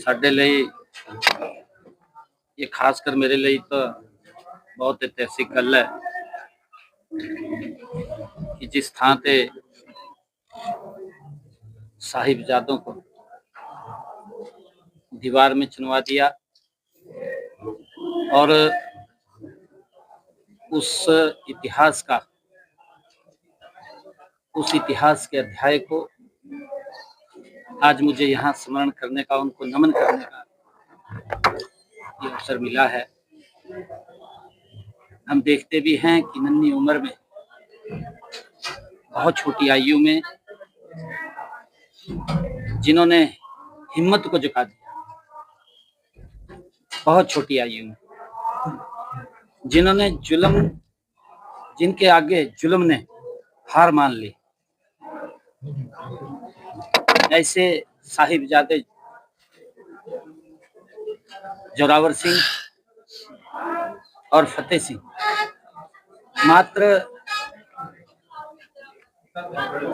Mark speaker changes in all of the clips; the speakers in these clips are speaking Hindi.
Speaker 1: ਸਾਡੇ ਲਈ ਇਹ ਖਾਸ ਕਰ ਮੇਰੇ ਲਈ ਤਾਂ ਬਹੁਤ ਇਤਿਹਾਸਿਕ ਗੱਲ ਹੈ कि जिस थां पे साहिबजादों को दीवार में चुनवा दिया और उस इतिहास के अध्याय को आज मुझे यहाँ स्मरण करने का, उनको नमन करने का ये अवसर मिला है। हम देखते भी हैं कि नन्ही उम्र में, बहुत छोटी आयु में जिन्होंने हिम्मत को झुका दिया, बहुत छोटी आयु में जिन्होंने जिनके आगे जुल्म ने हार मान ली, ऐसे साहिबजादे जोरावर सिंह और फतेह सिंह मात्र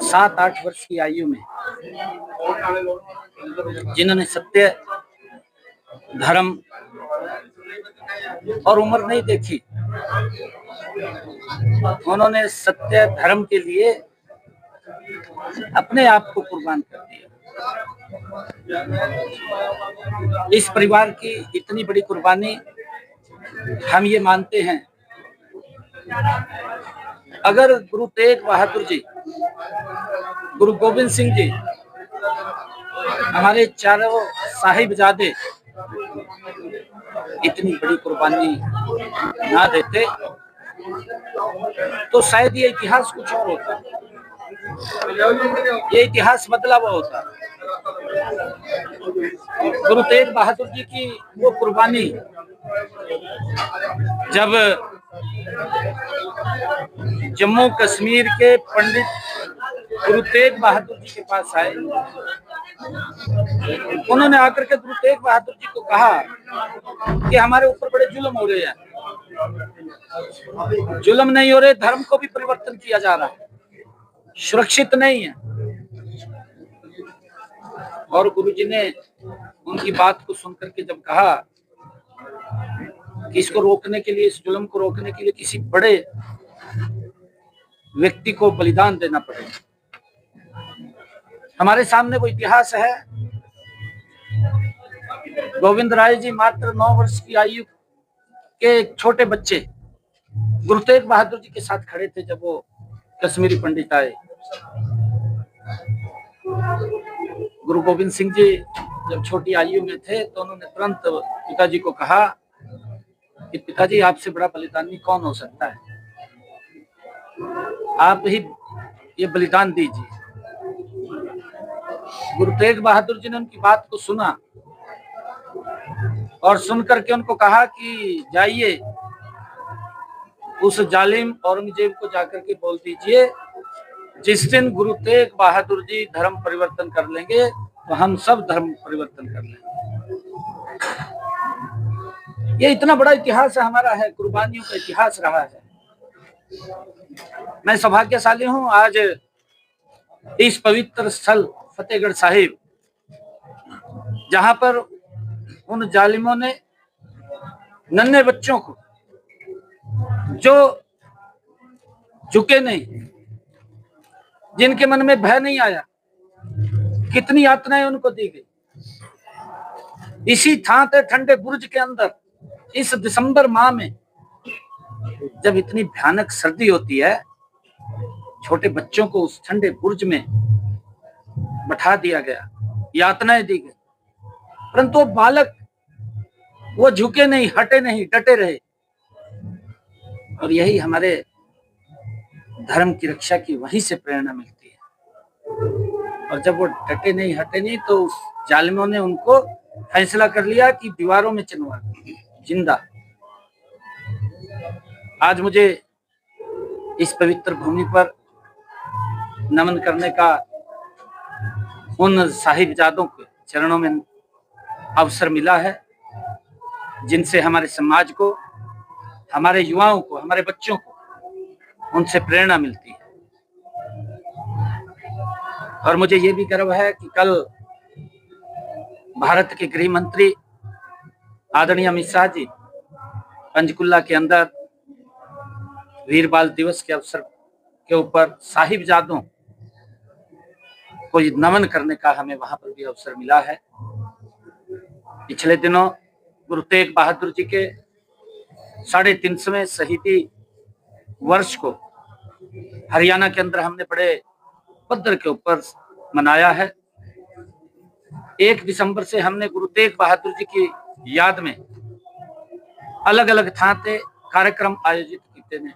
Speaker 1: 7-8 वर्ष की आयु में जिन्होंने सत्य, धर्म और उम्र नहीं देखी, उन्होंने सत्य धर्म के लिए अपने आप को कुर्बान कर दिया। इस परिवार की इतनी बड़ी कुर्बानी, हम ये मानते हैं अगर गुरु तेग बहादुर जी, गुरु गोविंद सिंह जी, हमारे चारों साहिबजादे इतनी बड़ी कुर्बानी ना देते तो शायद ये इतिहास कुछ और होता, ये इतिहास बदला हुआ होता। गुरु तेग बहादुर जी की वो कुर्बानी जब जम्मू कश्मीर के पंडित गुरु तेग बहादुर जी के पास आए, उन्होंने आकर के गुरु तेग बहादुर जी को कहा कि हमारे ऊपर बड़े जुल्म हो रहे हैं। जुल्म नहीं हो रहे, धर्म को भी परिवर्तन किया जा रहा है, सुरक्षित नहीं है। और गुरुजी ने उनकी बात को सुनकर के जब कहा कि इसको रोकने के लिए, इस जुल्म को रोकने के लिए किसी बड़े व्यक्ति को बलिदान देना पड़ेगा। हमारे सामने वो इतिहास है। गोविंद राय जी मात्र 9 वर्ष की आयु के एक छोटे बच्चे गुरु तेग बहादुर जी के साथ खड़े थे जब वो कश्मीरी पंडित आए। गुरु गोविंद सिंह जी जब छोटी आयु में थे तो उन्होंने तुरंत पिताजी को कहा कि पिताजी, आपसे बड़ा बलिदानी कौन हो सकता है, आप ही ये बलिदान दीजिए। गुरु तेग बहादुर जी ने उनकी बात को सुना और सुनकर के उनको कहा कि जाइए उस जालिम औरंगजेब को जाकर के बोल दीजिए, जिस दिन गुरु तेग बहादुर जी धर्म परिवर्तन कर लेंगे तो हम सब धर्म परिवर्तन कर लेंगे। ये इतना बड़ा इतिहास हमारा है, कुर्बानियों का इतिहास रहा है। मैं सौभाग्यशाली हूं आज इस पवित्र स्थल फतेहगढ़ साहिब, जहां पर उन जालिमों ने नन्हे बच्चों को जो झुके नहीं, जिनके मन में भय नहीं आया, कितनी यातनाएं उनको दी गई। इसी थां पे ठंडे बुर्ज के अंदर इस दिसंबर माह में जब इतनी भयानक सर्दी होती है, छोटे बच्चों को उस ठंडे बुर्ज में बैठा दिया गया, यातनाएं दी गई, परंतु वो बालक वो झुके नहीं, हटे नहीं, डटे रहे। और यही हमारे धर्म की रक्षा की वहीं से प्रेरणा मिलती है। और जब वो डटे नहीं, हटे नहीं, तो उस जालिमों ने उनको फैसला कर लिया कि दीवारों में चिनवा जिंदा। आज मुझे इस पवित्र भूमि पर नमन करने का, उन साहिबजादों के चरणों में अवसर मिला है जिनसे हमारे समाज को, हमारे युवाओं को, हमारे बच्चों को उनसे प्रेरणा मिलती है। और मुझे ये भी गर्व है कि कल भारत के गृह मंत्री आदरणीय अमित शाह जी पंचकुला के अंदर वीर बाल दिवस के अवसर के ऊपर साहिबजादों को नमन करने का हमें वहां पर भी अवसर मिला है। पिछले दिनों गुरु तेग बहादुर जी के 350वें शहीदी वर्ष को हरियाणा के अंदर हमने बड़े पद्धर के ऊपर मनाया है। 1 दिसंबर से हमने गुरु तेग बहादुर जी की याद में अलग अलग थां ते कार्यक्रम आयोजित किए ने।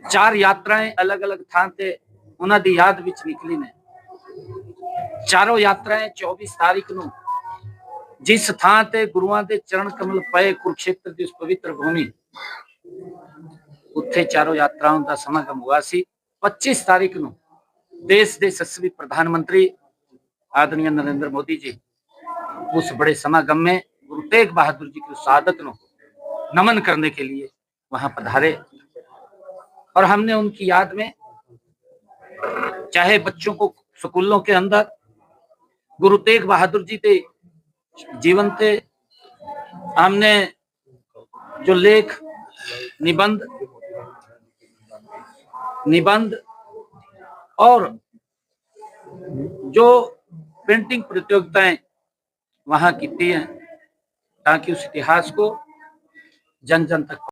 Speaker 1: 4 यात्राएं अलग अलग थां ते उन्हां दी याद विच निकली ने। चारों यात्राएं 24 तारीख ਨੂੰ जिस थां ते गुरुआं दे चरण कमल पए कुरुक्षेत्र ਦੀ उस पवित्र भूमि उत्थे चारों यात्राओं का समागम हुआ सी। 25 तारीख ਨੂੰ देश के यशस्वी प्रधानमंत्री आदरणीय नरेंद्र मोदी जी उस बड़े समागम में गुरु तेग बहादुर जी की शहादत को नमन करने के लिए वहां पधारे और हमने उनकी याद में चाहे बच्चों को स्कूलों के अंदर गुरु तेग बहादुर जी के जीवन से हमने जो लेख निबंध और जो पेंटिंग प्रतियोगिताएं वहां की हैं ताकि उस इतिहास को जन जन तक